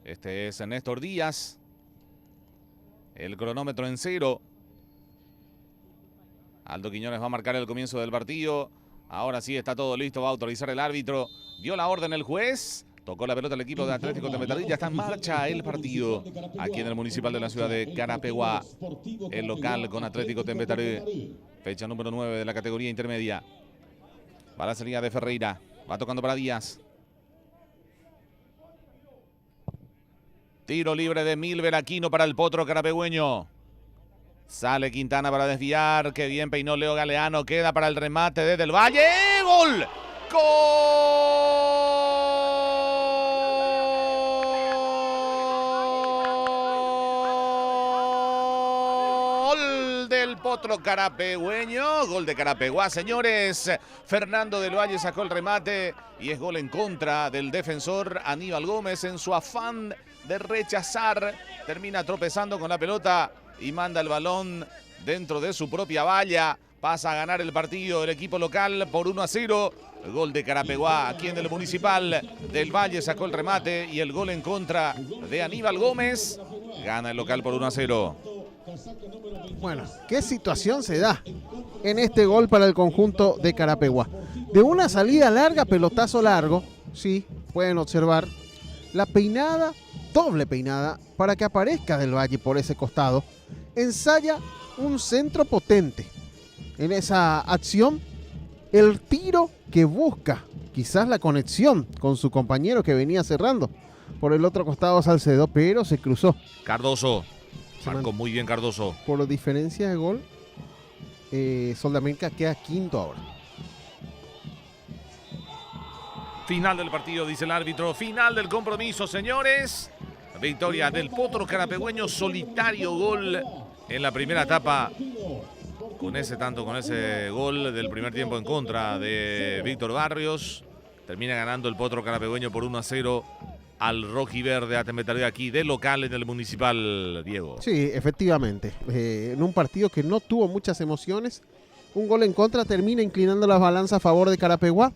Este es Néstor Díaz. El cronómetro en 0. Aldo Quiñones va a marcar el comienzo del partido. Ahora sí está todo listo, va a autorizar el árbitro. Dio la orden el juez. Tocó la pelota el equipo de Atlético Temperley. Ya está en marcha el partido aquí en el Municipal de la ciudad de Carapeguá. El local con Atlético Temperley. Fecha número 9 de la categoría intermedia. Va la salida de Ferreira. Va tocando para Díaz. Tiro libre de Milver Aquino para el potro carapegüeño. Sale Quintana para desviar. Qué bien peinó Leo Galeano. Queda para el remate desde el Valle. ¡Gol! ¡Gol del potro carapegüeño! Gol de Carapeguá, señores. Fernando del Valle sacó el remate y es gol en contra del defensor Aníbal Gómez. En su afán de rechazar, termina tropezando con la pelota y manda el balón dentro de su propia valla. Pasa a ganar el partido el equipo local por 1-0. El gol de Carapeguá, aquí en el Municipal del Valle sacó el remate y el gol en contra de Aníbal Gómez. Gana el local por 1-0. Bueno, qué situación se da en este gol para el conjunto de Carapeguá. De una salida larga, pelotazo largo, sí, pueden observar la peinada, doble peinada, para que aparezca del Valle por ese costado. Ensaya un centro potente. En esa acción, el tiro que busca, quizás la conexión con su compañero que venía cerrando. Por el otro costado Salcedo, pero se cruzó. Cardoso. Marcó muy bien Cardoso. Por diferencia de gol, Sol de América queda quinto ahora. Final del partido, dice el árbitro. Final del compromiso, señores. Victoria del potro carapegüeño, solitario gol en la primera etapa. Con ese gol del primer tiempo en contra de Víctor Barrios. Termina ganando el potro carapegüeño por 1-0 al rojiverde Temperley aquí de local en el Municipal, Diego. Sí, efectivamente. En un partido que no tuvo muchas emociones, un gol en contra termina inclinando las balanzas a favor de Carapeguá.